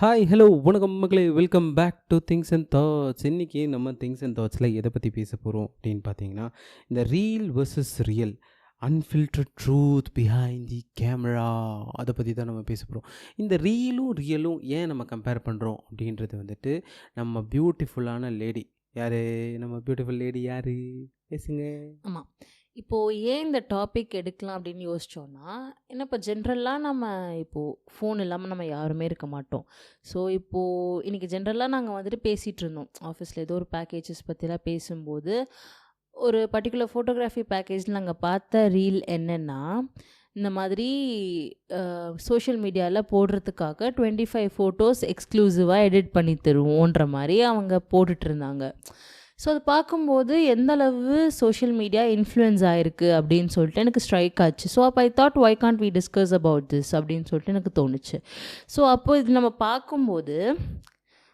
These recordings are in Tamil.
ஹாய் ஹலோ வணக்கம் மக்களே, welcome back to things and thoughts. இன்றைக்கி நம்ம திங்ஸ் அண்ட் தாட்ஸில் எதை பற்றி பேச போகிறோம் அப்படின்னு பார்த்தீங்கன்னா, இந்த reel versus real unfiltered truth behind the camera, அதை பற்றி தான் நம்ம பேச போகிறோம். இந்த ரீலும் ரியலும் ஏன் நம்ம கம்பேர் பண்ணுறோம் அப்படின்றது வந்துட்டு நம்ம பியூட்டிஃபுல்லான லேடி யார், நம்ம பியூட்டிஃபுல் லேடி யார், பேசுங்க. ஆமாம். இப்போது ஏன் இந்த டாபிக் எடுக்கலாம் அப்படின்னு யோசிச்சோன்னா, ஏன்னா இப்போ ஜென்ரலாக நம்ம இப்போது ஃபோன் இல்லாமல் நம்ம யாருமே இருக்க மாட்டோம். ஸோ இப்போது இன்றைக்கி ஜென்ரலாக நாங்கள் வந்துட்டு பேசிகிட்டு இருந்தோம் ஆஃபீஸில் ஏதோ ஒரு பேக்கேஜஸ் பற்றிலாம் பேசும்போது, ஒரு பர்டிகுலர் ஃபோட்டோகிராஃபி பேக்கேஜில் நாங்கள் பார்த்த ரீல் என்னென்னா, இந்த மாதிரி சோஷியல் மீடியாவில் போடுறதுக்காக 25 ஃபோட்டோஸ் எக்ஸ்க்ளூசிவாக எடிட் பண்ணி தருவோன்ற மாதிரி அவங்க போட்டுட்டு இருந்தாங்க. ஸோ அது பார்க்கும்போது எந்த அளவு சோஷியல் மீடியா இன்ஃப்ளூயன்ஸ் ஆகிருக்கு அப்படின்னு சொல்லிட்டு எனக்கு ஸ்ட்ரைக் ஆச்சு. ஸோ அப்போ I thought why can't we discuss about this அப்படின்னு சொல்லிட்டு எனக்கு தோணுச்சு. ஸோ அப்போ இது நம்ம பார்க்கும்போது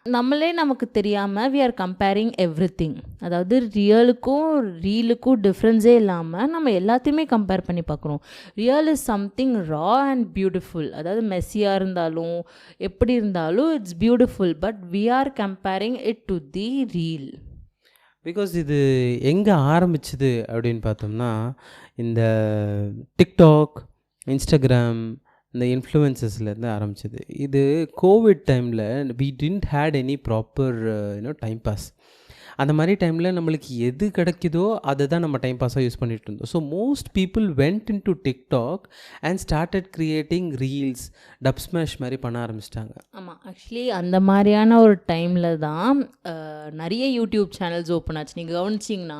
நம்மளே நமக்கு தெரியாமல் வி ஆர் கம்பேரிங் எவ்ரிதிங். அதாவது ரியலுக்கும் ரீலுக்கும் டிஃப்ரென்ஸே இல்லாமல் நம்ம எல்லாத்தையுமே கம்பேர் பண்ணி பார்க்குறோம். Real is something raw and beautiful. அதாவது மெஸ்ஸியாக இருந்தாலும் எப்படி இருந்தாலும் it's beautiful. But we are comparing it to the reel. Because இது எங்கே ஆரம்பிச்சுது அப்படின்னு பார்த்தோம்னா, இந்த டிக்டாக், இன்ஸ்டாகிராம், இந்த இன்ஃப்ளூயன்சஸ்லேருந்து ஆரம்பிச்சது. இது கோவிட் டைமில் we didn't had any proper time pass. அந்த மாதிரி டைமில் நம்மளுக்கு எது கிடைக்குதோ அதை தான் நம்ம டைம் பாஸாக யூஸ் பண்ணிகிட்டு இருந்தோம். So most people went into TikTok and started creating reels, dub smash மாதிரி பண்ண ஆரம்பிச்சிட்டாங்க. ஆமாம், ஆக்சுவலி அந்த மாதிரியான ஒரு டைமில் தான் நிறைய யூடியூப் சேனல்ஸ் ஓப்பன் ஆச்சு. நீங்கள் கவனிச்சிங்கன்னா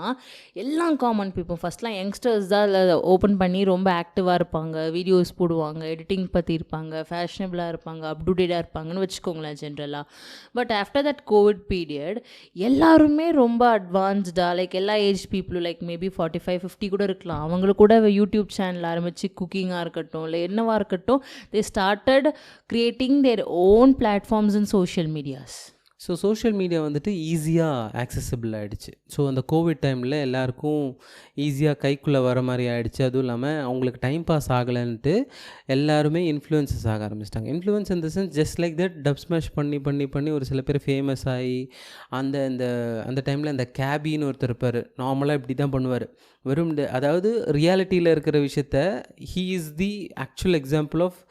எல்லாம் காமன் பீப்புள், ஃபஸ்ட்லாம் யங்ஸ்டர்ஸ் தான் அதில் ஓப்பன் பண்ணி ரொம்ப ஆக்டிவாக இருப்பாங்க, வீடியோஸ் போடுவாங்க, எடிட்டிங் பற்றி இருப்பாங்க, ஃபேஷனபிளாக இருப்பாங்க, அப் டு டேட்டாக இருப்பாங்கன்னு வச்சுக்கோங்களேன் ஜென்ரலாக. But after that Covid period எல்லாருமே ரொம்ப அட்வான்ஸ்டாக, லைக் எல்லா ஏஜ் பீப்புளும், லைக் மேபி 45-50 கூட இருக்கலாம், அவங்களுக்கு கூட யூடியூப் சேனல் ஆரம்பித்து குக்கிங்காக இருக்கட்டும் இல்லை என்னவாக இருக்கட்டும், they started creating their own platforms in social medias. So social media வந்துட்டு ஈஸியாக ஆக்சசபிள் ஆகிடுச்சு. ஸோ அந்த கோவிட் டைமில் எல்லாருக்கும் ஈஸியாக கைக்குள்ளே வர மாதிரி ஆகிடுச்சு. அதுவும் இல்லாமல் அவங்களுக்கு டைம் பாஸ் ஆகலைன்ட்டு எல்லாருமே இன்ஃப்ளூயன்சஸ் ஆக ஆரம்பிச்சிட்டாங்க. இன்ஃப்ளூயன்ஸ் இந்த sense just like that dub smash பண்ணி பண்ணி பண்ணி ஒரு சில பேர் ஃபேமஸ் ஆகி அந்த இந்த அந்த டைமில் அந்த கேபின்னு ஒருத்தர் இருப்பார். நார்மலாக இப்படி தான் பண்ணுவார். வெறும் அதாவது ரியாலிட்டியில் இருக்கிற விஷயத்த he is the actual example of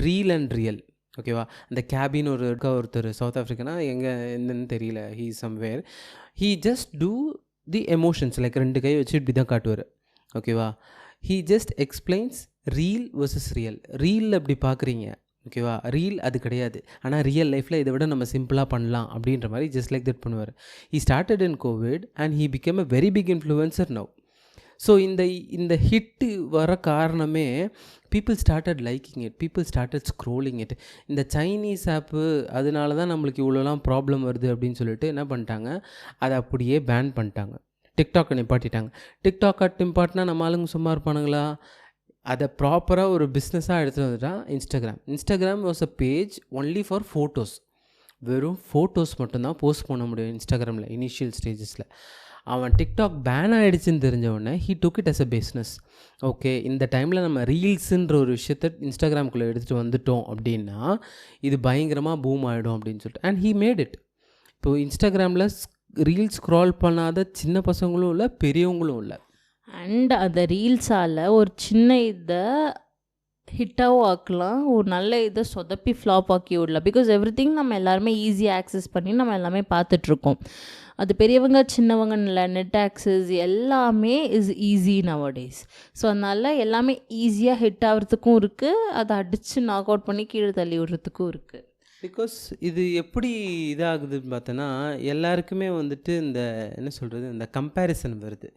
reel and real. ஓகேவா? அந்த கேபின்னு ஒருத்தர் சவுத் ஆஃப்ரிக்கனா எங்கே என்னன்னு தெரியல, he somewhere. He just do the emotions, like 2 கை வச்சு இப்படி தான் காட்டுவார். ஓகேவா? He just explains reel versus real. Reel அப்படி பார்க்குறீங்க, ஓகேவா? ரீல் அது கிடையாது, ஆனால் ரியல் லைஃப்பில் இதை விட நம்ம சிம்பிளாக பண்ணலாம் அப்படின்ற மாதிரி ஜஸ்ட் லைக் தட் பண்ணுவார். He started in Covid and he became a very big influencer now. So இந்த ஹிட்டு வர காரணமே people started liking it, people started scrolling it. இந்த சைனீஸ் ஆப்பு அதனால தான் நம்மளுக்கு இவ்வளோலாம் ப்ராப்ளம் வருது அப்படின்னு சொல்லிட்டு என்ன பண்ணிட்டாங்க, அதை அப்படியே பேன் பண்ணிட்டாங்க. டிக்டாக்கை நிப்பாட்டிட்டாங்க. டிக்டாக்கை நிப்பாட்டினா நம்ம ஆளுங்க சும்மா இருப்பானுங்களா? அதை ப்ராப்பராக ஒரு பிஸ்னஸாக எடுத்துகிட்டு வந்துட்டான் Instagram. Instagram was a page only for photos. வெறும் ஃபோட்டோஸ் மட்டும்தான் போஸ்ட் பண்ண முடியும் இன்ஸ்டாகிராமில் இனிஷியல் ஸ்டேஜஸில். அவன் டிக்டாக் பேன் ஆகிடுச்சின்னு தெரிஞ்சவொடனே he took it as a business. Okay, இந்த டைமில் நம்ம ரீல்ஸுன்ற ஒரு விஷயத்தை இன்ஸ்டாகிராம்குள்ளே எடுத்துகிட்டு வந்துட்டோம் அப்படின்னா இது பயங்கரமாக பூம் ஆகிடும் அப்படின்னு சொல்லிட்டு அண்ட் ஹீ மேட் இட். இப்போது இன்ஸ்டாகிராமில் ரீல்ஸ் ஸ்க்ரால் பண்ணாத சின்ன பசங்களும் இல்லை, பெரியவங்களும் இல்லை. அண்ட் அந்த ரீல்ஸால் ஒரு சின்ன இதை ஹிட்டாகவும் ஆக்கலாம், ஒரு நல்ல இதை சொதப்பி ஃப்ளாப் ஆக்கி விடலாம். பிகாஸ் எவ்ரிதிங் நம்ம எல்லாருமே ஈஸியாக ஆக்சஸ் பண்ணி நம்ம எல்லாமே பார்த்துட்ருக்கோம். அது பெரியவங்க சின்னவங்கன்னு இல்லை, நெட் ஆக்சஸ் எல்லாமே இஸ் ஈஸி நவடேஸ். ஸோ அதனால் எல்லாமே ஈஸியாக ஹிட் ஆகிறதுக்கும் இருக்குது, அதை அடித்து நாக் அவுட் பண்ணி கீழே தள்ளி விடுறதுக்கும் இருக்குது. பிகாஸ் இது எப்படி இதாகுதுன்னு பார்த்தோன்னா, எல்லாருக்குமே வந்துட்டு இந்த என்ன சொல்கிறது, இந்த கம்பேரிசன் வருது.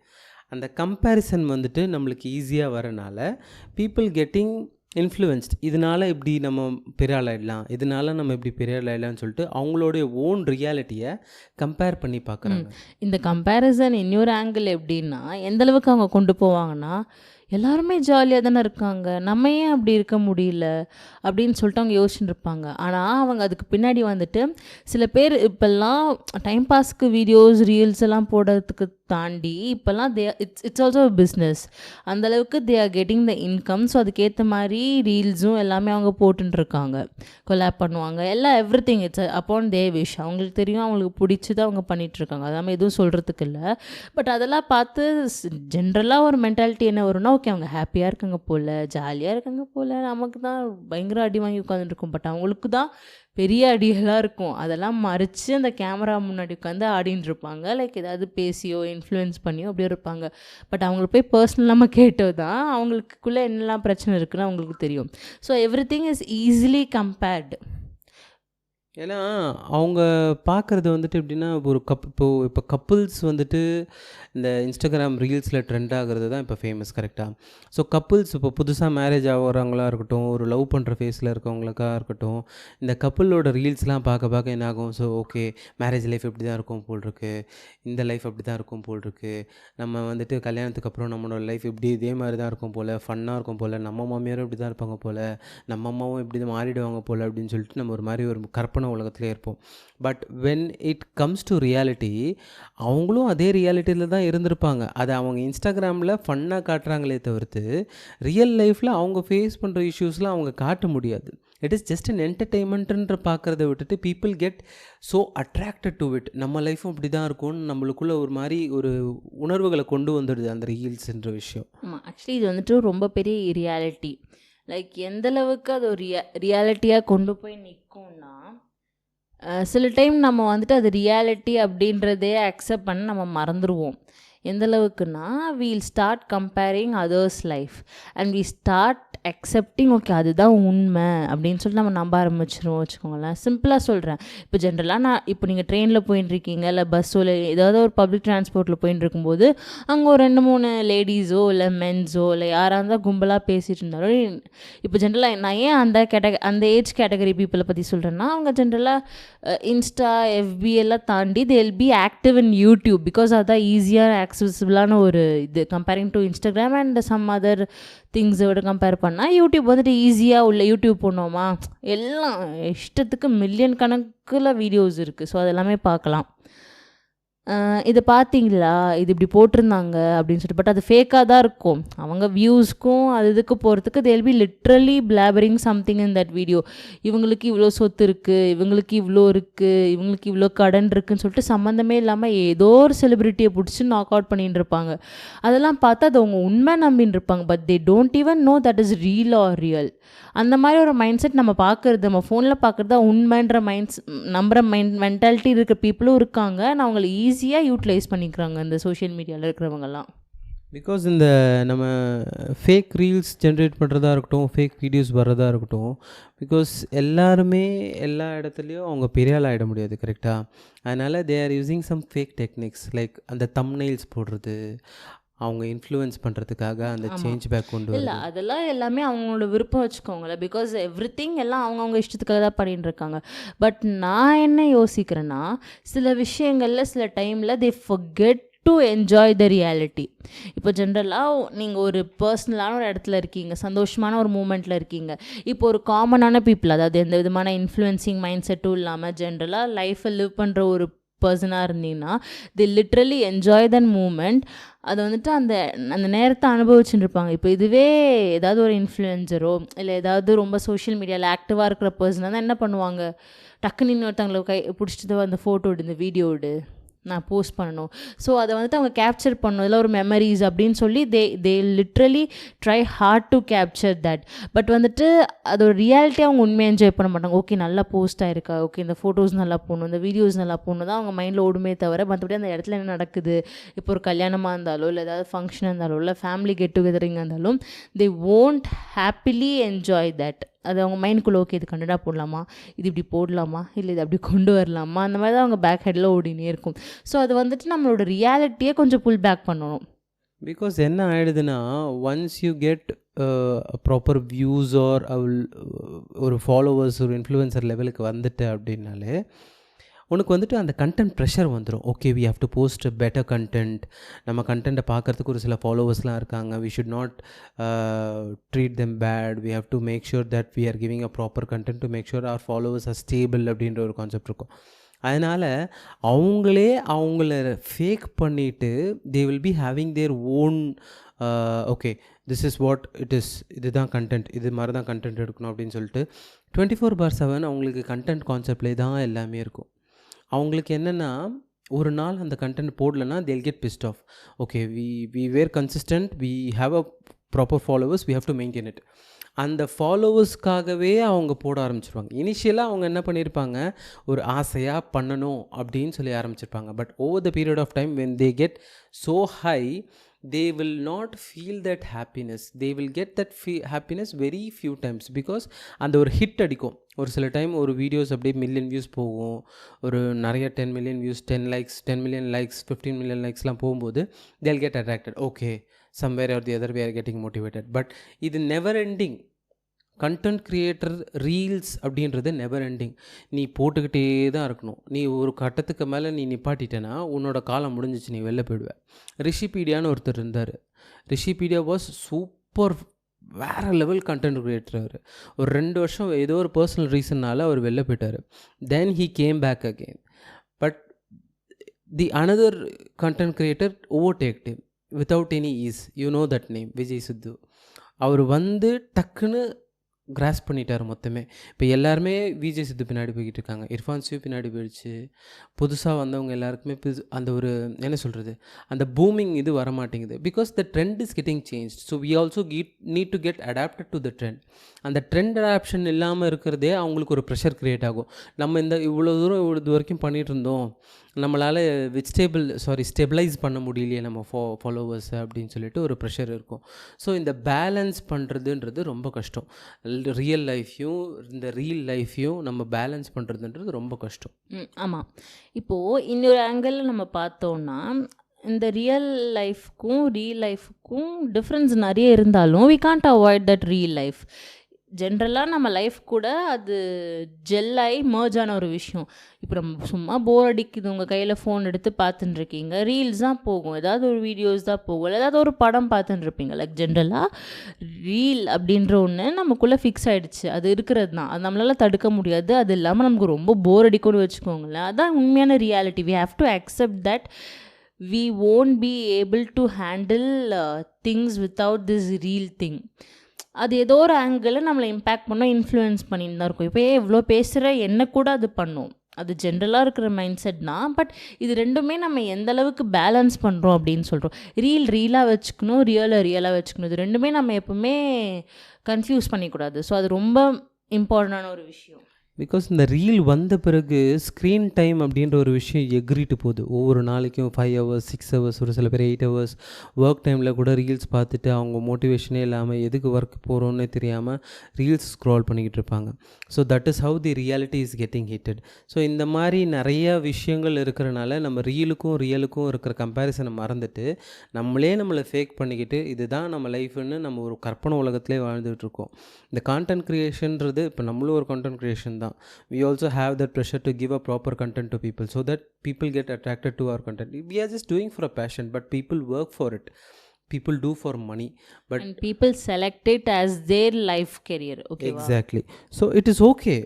அந்த கம்பேரிசன் வந்துட்டு நம்மளுக்கு ஈஸியாக வரனால பீப்புள் கெட்டிங் இன்ஃப்ளூயன்ஸ்ட். இதனால் இப்படி நம்ம பெரிய ஆளாயிடலாம், இதனால நம்ம இப்படி பெரிய ஆளாயிடலாம்னு சொல்லிட்டு அவங்களுடைய ஓன் ரியாலிட்டியை கம்பேர் பண்ணி பார்க்குறாங்க. இந்த கம்பேரிசன் இன்னொரு ஆங்கிள் எப்படின்னா, எந்தளவுக்கு அவங்க கொண்டு போவாங்கன்னா, எல்லாருமே ஜாலியா தானே இருக்காங்க. நம்ம ஏன் அப்படி இருக்க முடியல? அப்படின்னு சொல்லிட்டு அவங்க யோசிச்சுட்டு இருப்பாங்க. ஆனா, அவங்க அதுக்கு பின்னாடி வந்துட்டு சில பேர் இப்பல்லாம் டைம் பாஸ்க்கு வீடியோஸ், ரீல்ஸ் எல்லாம் போடுறதுக்கு தாண்டி இப்பல்லாம் இட்ஸ் ஆல்சோ a பிஸ்னஸ். அந்த அளவுக்கு they are getting the income. So அதுக்கேத்த மாரி ரீல்ஸும் எல்லாமே அவங்க போட்டுட்டு இருக்காங்க. கொலாப் பண்ணுவாங்க. எல்லாம் everything it's upon there wish. அவங்களுக்கு தெரியும், அவங்களுக்கு பிடிச்சத அவங்க பண்ணிட்டு இருக்காங்க. அது நம்ம எதுவும் சொல்றதுக்கு இல்ல. பட் அதெல்லாம் பார்த்து ஜென்ரலா ஒரு மென்டாலிட்டி என்ன வரும்னா, ஓகே அவங்க ஹேப்பியா இருக்காங்க போல, ஜாலியா இருக்காங்க போல, நமக்கு தான் பயங்கர அடி வாங்கி உட்காந்துருக்கோம். பட் அவங்களுக்கு தான் பெரிய அடிகளா இருக்கும். அதெல்லாம் மறைச்சு அந்த கேமரா முன்னாடி உட்காந்து ஆடின்னு இருப்பாங்க. லைக் ஏதாவது பேசியோ, இன்ஃப்ளூயன்ஸ் பண்ணியோ அப்படியே இருப்பாங்க. பட் அவங்கள போய் பர்சனலா நம்ம கேட்டது தான் அவங்களுக்குள்ள என்னலாம் பிரச்சனை இருக்குன்னு அவங்களுக்கு தெரியும். So everything is easily compared. ஏன்னா, அவங்க பார்க்குறது வந்துட்டு எப்படின்னா, ஒரு இப்போ கப்புள்ஸ் வந்துட்டு இந்த Instagram ரீல்ஸில் ட்ரெண்ட் ஆகுறது தான் இப்போ ஃபேமஸ் கரெக்ட்டா? ஸோ கப்புள்ஸ் இப்போ புதுசா மேரேஜ் ஆகுறவங்களா இருக்கட்டும், ஒரு லவ் பண்ணுற ஃபேஸில் இருக்கவங்களுக்கா இருக்கட்டும், இந்த கப்புளோட ரீல்ஸ்லாம் பார்க்க பார்க்க என்ன ஆகும்? ஸோ ஓகே, மேரேஜ் லைஃப் இப்படி தான் இருக்கும் போல் இருக்கு. இந்த லைஃப் அப்படி தான் இருக்கும் போல் இருக்கு. நம்ம வந்துட்டு கல்யாணத்துக்கு அப்புறம் நம்மளோட லைஃப் இப்படி இதே மாதிரி தான் இருக்கும் போல, ஃபன்னாக இருக்கும் போல, நம்ம மாமியாரும் இப்படி தான் இருப்பாங்க போல, நம்ம அம்மாவும் இப்படி தான் மாறிடுவாங்க போல அப்படின்னு சொல்லிட்டு நம்ம ஒரு மாதிரி ஒரு கற்பனை உலகத்திலே இருப்போம். But when it comes to reality, அவங்களும் அதே ரியாலிட்டியில் தான் இருந்திருப்பாங்க. அதை அவங்க இன்ஸ்டாகிராமில் ஃபன்னாக காட்டுறாங்களே தவிர்த்து ரியல் லைஃப்பில் அவங்க ஃபேஸ் பண்ணுற இஷ்யூஸ்லாம் அவங்க காட்ட முடியாது. இட் இஸ் ஜஸ்ட் அன் என்டர்டெயின்மெண்ட்டுன்ற பார்க்குறத விட்டுட்டு people get so attracted to it. நம்ம லைஃப்பும் இப்படி தான் இருக்கும்னு நம்மளுக்குள்ள ஒரு மாதிரி ஒரு உணர்வுகளை கொண்டு வந்துடுது அந்த ரீல்ஸ்ன்ற விஷயம். ஆமாம், ஆக்சுவலி இது வந்துட்டு ரொம்ப பெரிய ரியாலிட்டி. லைக் எந்த அளவுக்கு அது ஒரு ரியாலிட்டியாக கொண்டு போய் நிற்கும்னா, சில டைம் நம்ம வந்துட்டு அது ரியாலிட்டி அப்படின்றதே அக்செப்ட் பண்ண நம்ம மறந்துடுவோம். எந்த அளவுக்குன்னா, we'll start comparing others life and we start accepting okay அதுதான் உண்மை அப்படின்னு சொல்லிட்டு நம்ம நம்ப ஆரம்பிச்சிருவோம் வச்சுக்கோங்களேன். சிம்பிளாக சொல்கிறேன். இப்போ ஜென்ரலாக இப்போ நீங்கள் ட்ரெயினில் போயின்னு இருக்கீங்க, இல்லை பஸ்ஸோ, இல்லை ஏதாவது ஒரு பப்ளிக் டிரான்ஸ்போர்ட்டில் போயின்னு இருக்கும்போது அங்கே ஒரு 2-3 லேடிஸோ இல்லை மென்ஸோ இல்லை யாராக இருந்தால் கும்பலாக பேசிகிட்டு இருந்தாலும், இப்போ ஜென்ரலாக நான் ஏன் அந்த ஏஜ் கேட்டகரி பீப்புளை பற்றி சொல்கிறேன்னா, அவங்க ஜென்ரலாக இன்ஸ்டா, எஃபி எல்லாம் தாண்டி they will be active in YouTube. Because அதான் ஈஸியாக ஆக்சசிபிளான ஒரு இது comparing to Instagram and some other திங்ஸை விட கம்பேர் பண்ணால் யூடியூப் வந்துட்டு ஈஸியாக உள்ள யூடியூப் போனோமா எல்லாம் இஷ்டத்துக்கு மில்லியன் கணக்கில் வீடியோஸ் இருக்குது. ஸோ அதெல்லாமே பார்க்கலாம். இதை பார்த்தீங்களா, இது இப்படி போட்டிருந்தாங்க அப்படின்னு சொல்லிட்டு. பட் அது ஃபேக்காக தான் இருக்கும். அவங்க வியூஸ்க்கும் அது இதுக்கு போகிறதுக்கு they'll be literally blabbering something in that video. இவங்களுக்கு இவ்வளோ சொத்து இருக்குது, இவங்களுக்கு இவ்வளோ இருக்குது, இவங்களுக்கு இவ்வளோ கடன் இருக்குதுன்னு சொல்லிட்டு சம்மந்தமே இல்லாமல் ஏதோ ஒரு செலிப்ரிட்டியை பிடிச்சி நாக் அவுட் பண்ணிட்டு இருப்பாங்க. அதெல்லாம் பார்த்தா அது அவங்க உண்மை நம்பின்னு இருப்பாங்க. But they don't even know that is reel or real. அந்த மாதிரி ஒரு மைண்ட் செட் நம்ம பார்க்குறது, நம்ம ஃபோனில் பார்க்குறது தான் உண்மைன்ற நம்புகிற மென்டாலிட்டி இருக்கிற பீப்புளும் இருக்காங்க. நான் அவங்களை ஈஸியாக யூட்டிலைஸ் பண்ணிக்கிறாங்க இந்த சோஷியல் மீடியாவில் இருக்கிறவங்கலாம். பிகாஸ் இந்த நம்ம ஃபேக் ரீல்ஸ் ஜென்ரேட் பண்ணுறதா இருக்கட்டும், ஃபேக் வீடியோஸ் வர்றதா இருக்கட்டும், பிகாஸ் எல்லாருமே எல்லா இடத்துலையும் அவங்க பெரிய ஆள் ஆகிட முடியாது கரெக்டாக. அதனால் they are using some fake techniques like அந்த தம்ப்நெயில்ஸ் போடுறது, அவங்க இன்ஃப்ளூயன்ஸ் பண்ணுறதுக்காக அந்த ஆமாம், சேஞ்ச் பேக் கொண்டு இல்லை வருது. அதெல்லாம் எல்லாமே அவங்களோட விருப்பம் வச்சுக்கோங்களேன். பிகாஸ் எவ்ரிதிங் எல்லாம் அவங்கவுங்க இஷ்டத்துக்காக தான் பண்ணிட்டு இருக்காங்க. பட் நான் என்ன யோசிக்கிறேன்னா, சில விஷயங்களில் சில டைமில் தே forget to enjoy the reality. இப்போ ஜென்ரலாக நீங்கள் ஒரு பர்சனலான ஒரு இடத்துல இருக்கீங்க, சந்தோஷமான ஒரு மூமெண்ட்டில் இருக்கீங்க. இப்போ ஒரு காமனான பீப்புள், அதாவது எந்த விதமான இன்ஃப்ளூயன்சிங் மைண்ட் செட்டும் இல்லாமல் ஜென்ரலாக லைஃப்பை லிவ் பண்ணுற ஒரு பர்சனாக இருந்தீங்கன்னா, தி லிட்ரலி என்ஜாய் தன் மூமெண்ட். அதை வந்துட்டு அந்த அந்த நேரத்தை அனுபவிச்சுட்டு இருப்பாங்க. இப்போ இதுவே ஏதாவது ஒரு இன்ஃப்ளூயன்சரோ இல்லை ஏதாவது ரொம்ப சோஷியல் மீடியாவில் ஆக்டிவாக இருக்கிற பர்சனாக தான் என்ன பண்ணுவாங்க, டக்குன்னு இன்னொருத்தவங்களை பிடிச்சிட்டு அந்த ஃபோட்டோ எடு, இந்த வீடியோ எடு, நான் போஸ்ட் பண்ணணும். ஸோ அதை வந்துட்டு அவங்க கேப்சர் பண்ணணும், இதில் ஒரு மெமரிஸ் அப்படின்னு சொல்லி தே literally try hard to capture that. But வந்துட்டு அதோட ரியாலிட்டி அவங்க உண்மையாக என்ஜாய் பண்ண மாட்டாங்க. ஓகே நல்லா போஸ்ட் ஆயிருக்கா, ஓகே இந்த ஃபோட்டோஸ் நல்லா போகணும், இந்த வீடியோஸ் நல்லா போகணும் தான் அவங்க மைண்டில் ஓடுமே தவிர, மற்றபடி அந்த இடத்துல என்ன நடக்குது, இப்போ ஒரு கல்யாணமாக இருந்தாலும் இல்லை ஏதாவது ஃபங்க்ஷனாக இருந்தாலும் இல்லை ஃபேமிலி கெட் டுகெதரிங்காக இருந்தாலும் தே won't happily என்ஜாய் தட். அது அவங்க மைண்டுக்குள்ளே ஓகே இது கண்டடாக போடலாமா, இது இப்படி போடலாமா, இல்லை இது அப்படி கொண்டு வரலாமா, அந்த மாதிரி தான் அவங்க பேக் ஹெட்டில் ஓடினே இருக்கும். ஸோ அது வந்துட்டு நம்மளோட ரியாலிட்டியே கொஞ்சம் புல் பேக் பண்ணணும். பிகாஸ் என்ன ஆயிடுதுன்னா, once you get proper views or ஒரு ஃபாலோவர்ஸ் ஒரு இன்ஃப்ளூயன்சர் லெவலுக்கு வந்துட்டு அப்படின்னாலே உனக்கு வந்துட்டு அந்த கண்டென்ட் ப்ரெஷர் வந்துடும். Okay we have to post better content. நம்ம கண்டென்ட்டை பார்க்குறதுக்கு ஒரு சில ஃபாலோவர்ஸ்லாம் இருக்காங்க. We should not treat them bad. We have to make sure that we are giving a proper content to make sure our followers are stable அப்படின்ற ஒரு கான்செப்ட் இருக்கும். அதனால் அவங்களே அவங்கள ஃபேக் பண்ணிவிட்டு தே will be having their own okay this is what it is, இதுதான் கண்டென்ட், இது மாதிரி தான் கண்டென்ட் எடுக்கணும் அப்படின்னு சொல்லிட்டு 24/7 அவங்களுக்கு கண்டென்ட் கான்செப்ட்லேயே தான் எல்லாமே இருக்கும். அவங்களுக்கு என்னென்னா ஒரு நாள் அந்த கண்டென்ட் போடலைன்னா they'll get pissed off. Okay we were consistent, we have a proper followers, we have to maintain it. அந்த ஃபாலோவர்ஸ்க்காகவே அவங்க போட ஆரம்பிச்சிருவாங்க. இனிஷியலாக அவங்க என்ன பண்ணியிருப்பாங்க, ஒரு ஆசையாக பண்ணணும் அப்படின்னு சொல்லி ஆரம்பிச்சிருப்பாங்க. But over the period of time when they get so high, they will not feel that happiness. They will get that happiness very few times because அந்த ஒரு ஹிட் அடிக்கும். ஒரு சில டைம் ஒரு வீடியோஸ் அப்படியே மில்லியன் வியூஸ் போகும், ஒரு நிறைய 10 million views, 10 likes, 10 million likes, 15 million லைக்ஸ்லாம் போகும்போது they'll get attracted. Okay somewhere or the other we are getting motivated. But இது never ending. Content creator reels அப்படின்றது நெவர் எண்டிங். நீ போட்டுக்கிட்டே தான் இருக்கணும். நீ ஒரு கட்டத்துக்கு மேலே நீ நிப்பாட்டிட்டேன்னா உன்னோட காலம் முடிஞ்சிச்சு, நீ வெளில போயிடுவ. ரிஷிபீடியான்னு ஒருத்தர் இருந்தார். ரிஷிபீடியா வாஸ் சூப்பர், வேறு லெவல் கண்டென்ட் க்ரியேட்டர். அவர் ஒரு 2 வருஷம் ஏதோ ஒரு பர்சனல் ரீசன்னால் அவர் வெளில போயிட்டார். Then he came back again. But the another content creator overtaked him without any ease. You know that name, Vijay Siddhu. அவர் வந்து டக்குன்னு கிராஸ் பண்ணிட்டார் மொத்தமே. இப்போ எல்லாருமே விஜய் சித்து பின்னாடி போய்கிட்டு இருக்காங்க, இர்ஃபான் சிவ் பின்னாடி போயிடுச்சு. புதுசாக வந்தவங்க எல்லாருக்குமே அந்த ஒரு என்ன சொல்கிறது, அந்த பூமிங் இது வரமாட்டேங்குது. Because the trend is getting change. So we also need to get adapted to the trend. அந்த ட்ரெண்ட் அடாப்ஷன் இல்லாமல் இருக்கிறதே அவங்களுக்கு ஒரு ப்ரெஷர் க்ரியேட் ஆகும். நம்ம இவ்வளோ தூரம் இவ்வளோ வரைக்கும் பண்ணிகிட்டு இருந்தோம், நம்மளால் ஸ்டெபிளைஸ் பண்ண முடியலையே நம்ம ஃபாலோவர்ஸை அப்படின்னு சொல்லிட்டு ஒரு ப்ரெஷர் இருக்கும். ஸோ இந்த பேலன்ஸ் பண்ணுறதுன்றது ரொம்ப கஷ்டம். ரியல் லைஃப்பையும் இந்த ரீல் லைஃப்பையும் நம்ம பேலன்ஸ் பண்ணுறதுன்றது ரொம்ப கஷ்டம். ஆமாம். இப்போது இன்னொரு ஆங்கிளில் நம்ம பார்த்தோன்னா இந்த ரியல் லைஃப்க்கும் டிஃப்ரென்ஸ் நிறைய இருந்தாலும் we can't avoid that real life. ஜென்ரலாக நம்ம லைஃப் கூட அது ஜெல்லாகி மர்ஜ் ஆன ஒரு விஷயம். இப்போ நம்ம சும்மா போர் அடிக்குது, உங்கள் கையில் ஃபோன் எடுத்து பார்த்துட்டுருக்கீங்க, ரீல்ஸ் தான் போகும், ஏதாவது ஒரு வீடியோஸ் தான் போகும், ஏதாவது ஒரு படம் பார்த்துட்டுருப்பீங்க. லைக் ஜென்ரலாக ரீல் அப்படின்ற ஒன்று நமக்குள்ளே ஃபிக்ஸ் ஆகிடுச்சு. அது இருக்கிறது தான், அது நம்மளால் தடுக்க முடியாது. அது இல்லாமல் நமக்கு ரொம்ப போர் அடிக்கும்னு வச்சுக்கோங்களேன். அதுதான் உண்மையான reality. we have to accept that we won't be able to handle things without this real thing. அது ஏதோ ஒரு ஆங்கிளில் நம்மளை இம்பேக்ட் பண்ணோம், இன்ஃப்ளூயன்ஸ் பண்ணிட்டு தான் இருக்கும். இப்போ எவ்வளோ பேசுகிற என்ன கூட அது பண்ணும். அது ஜென்ரலாக இருக்கிற மைண்ட் செட் தான். பட் இது ரெண்டுமே நம்ம எந்த அளவுக்கு பேலன்ஸ் பண்ணுறோம் அப்படின்னு சொல்கிறோம். ரீலாக வச்சுக்கணும், ரியலாக வச்சுக்கணும். இது ரெண்டுமே நம்ம எப்பவுமே கன்ஃபியூஸ் பண்ணிக்கூடாது. ஸோ அது ரொம்ப இம்பார்ட்டண்டான ஒரு விஷயம். பிகாஸ் இந்த ரீல் வந்த பிறகு ஸ்க்ரீன் டைம் அப்படின்ற ஒரு விஷயம் எக்ரிட்டு போகுது. ஒவ்வொரு நாளைக்கும் 5 hours 6 hours, ஒரு சில பேர் 8 hours ஒர்க் டைமில் கூட ரீல்ஸ் பார்த்துட்டு அவங்க மோட்டிவேஷனே இல்லாமல் எதுக்கு ஒர்க் போகிறோன்னே தெரியாமல் ரீல்ஸ் ஸ்க்ரால் பண்ணிக்கிட்டு இருப்பாங்க. So that is how the reality is getting hitted. So இந்த மாதிரி நிறைய விஷயங்கள் இருக்கிறனால நம்ம ரியலுக்கும் இருக்கிற கம்பேரிசனை மறந்துட்டு நம்மளை ஃபேக் பண்ணிக்கிட்டு இதுதான் நம்ம லைஃப்னு நம்ம ஒரு கற்பனை உலகத்திலே வாழ்ந்துகிட்டு இருக்கோம். இந்த கான்டென்ட் க்ரியேஷன்றது இப்போ நம்மளும் ஒரு கான்டென்ட் க்ரியேஷன் தான். We also have that pressure to give a proper content to people so that people get attracted to our content. We are just doing for a passion, but people work for it. People do for money, but and people select it as their life career. Okay, exactly. So it is okay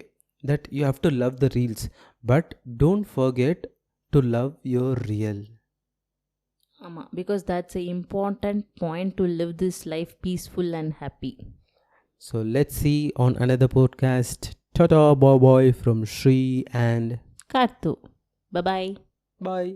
that you have to love the reels, but don't forget to love your real. Because that's an important point to live this life peaceful and happy. So let's see on another podcast. Tata, bye-bye from Shri and Karthu. Bye-bye. Bye.